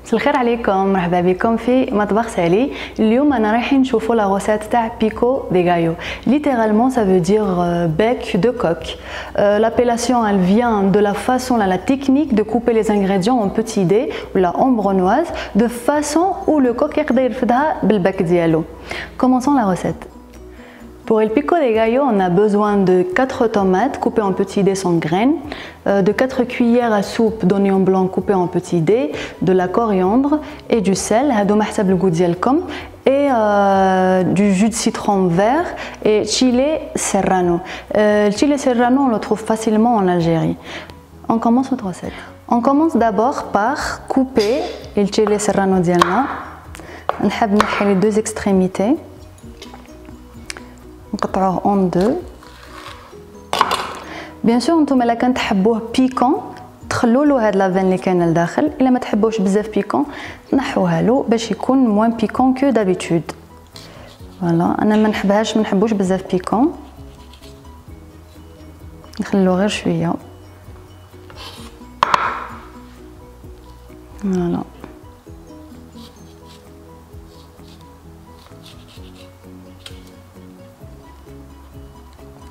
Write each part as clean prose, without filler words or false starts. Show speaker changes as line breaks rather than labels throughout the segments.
مساء الخير عليكم، مرحبا بكم في مطبخ سالي. اليوم انا رايحين نشوفوا لا روسيت تاع بيكو دي غايو. Littéralement ça veut dire bec de coq. L'appellation elle vient de la façon, la technique de couper les ingrédients en petits dés ou la ambronoise de façon où le coq يقدر يرفدها بالbec ديالو. Commençons la recette. Pour le pico de gallo, on a besoin de 4 tomates coupées en petits dés sans graines, de 4 cuillères à soupe d'oignons blancs coupés en petits dés, de la coriandre et du sel, et du jus de citron vert et chili serrano. Le chili serrano, on le trouve facilement en Algérie. On commence notre recette. On commence d'abord par couper le chili serrano ديالنا. نحب نحي les deux extrémités. نقطعوه en deux. Bien sûr نتوما الا كان تحبوه بيكون تخلوا له هاد لافين اللي كاينه لداخل، الا ما تحبوش بزاف بيكون تنحوها له باش يكون موان بيكون كو دابيتود. فوالا انا ما نحبوش بزاف بيكون، نخلوه غير شويه. فوالا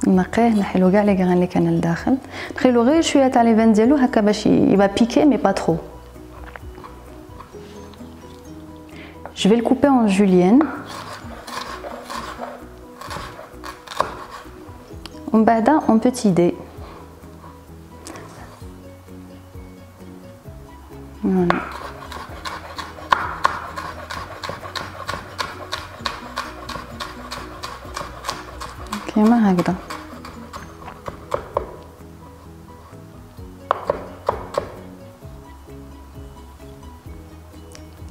نقيه نحيلو كاع لي غران اللي كان لداخل، نخليلو غير شويه تاع لي فان ديالو هكا باش يبقى بيكي مي با ترو. Je vais le couper en julienne. ومن بعد en petit dés. Voilà. كيما هكذا.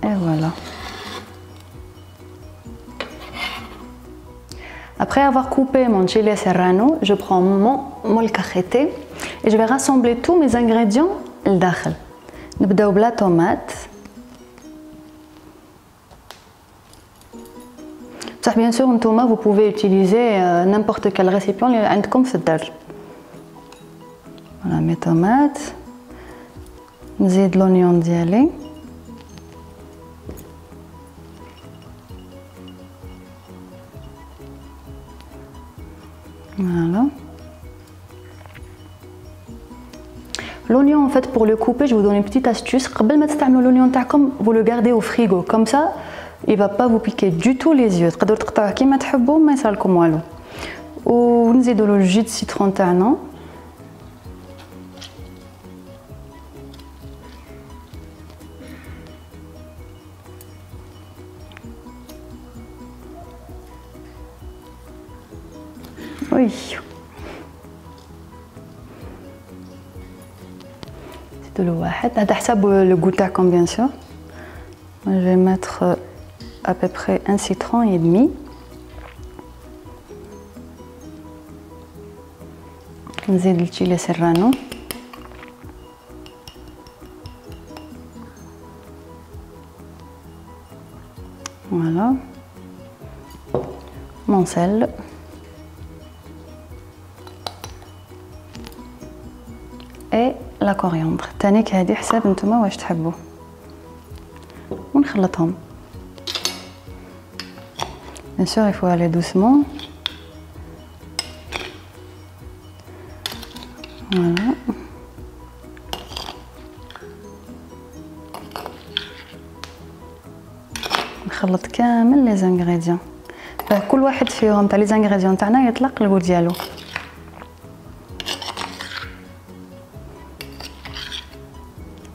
Et voilà. Après avoir coupé mon chili serrano, je prends mon molcajete et je vais rassembler tous mes ingrédients لداخل. نبداو بلا tomate. صح bien sûr نتوما vous pouvez utiliser n'importe quel récipient اللي عندكم في الدار. Voilà mes tomates. نزيد l'oignon ديالي. Voilà. L'oignon en fait pour le couper, je vous donne une petite astuce. قبل ما تستعملوا l'oignon تاعكم vous le gardez au frigo comme ça il va pas vous piquer du tout les yeux. تقدروا تقطعوه كيما تحبوا ما يصيرلكم والو. ونزيدوا له الجي د سيترون تاعنا. Oui. زيدوا له واحد. هذا حسب لو غو تاعكم bien sûr. Je vais mettre à peu près un citron et demi. نزيد الشيلي سيرانو. Voilà. Mon sel. Et la coriandre. تانيك هذه حساب نتوما واش تحبوا. ونخلطهم. Bien sûr, il faut aller doucement. Voilà. نخلط كامل لي زانغريديون. كل واحد فيهم تاع لي زانغريديون تاعنا يطلق الغو ديالو.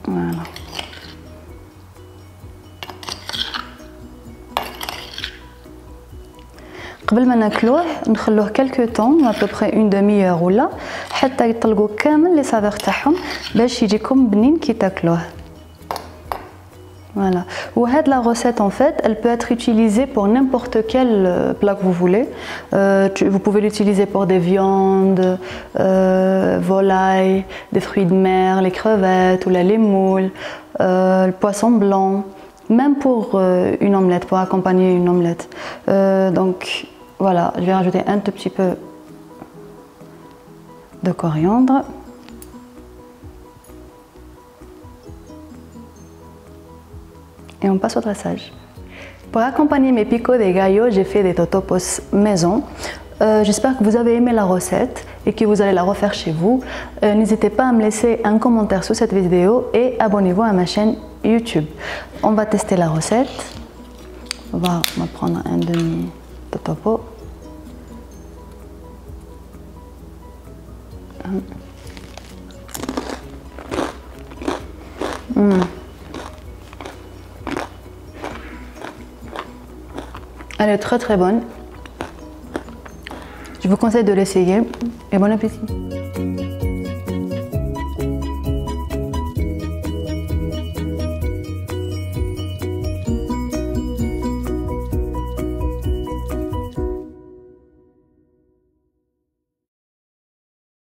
Voilà. قبل ما ناكلوه نخلوه كالكو طون à peu près une demi-heure ولا حتى يطلقوا كامل لي سافور تاعهم باش يجيكم بنين كي تاكلوه. Voilà. وهاد la recette en fait, elle peut être utilisée pour n'importe quel plat que vous voulez. Vous pouvez l'utiliser pour des viandes, volailles, des fruits de mer, les crevettes ou les moules, le poisson blanc, même pour une omelette, pour accompagner une omelette. Donc voilà, je vais rajouter un tout petit peu de coriandre. et on passe au dressage. Pour accompagner mes picots de gallo, j'ai fait des totopos maison. J'espère que vous avez aimé la recette et que vous allez la refaire chez vous. N'hésitez pas à me laisser un commentaire sous cette vidéo et abonnez-vous à ma chaîne YouTube. On va tester la recette. On va prendre un demi totopo. Elle est très très bonne. Je vous conseille de l'essayer et bon appétit.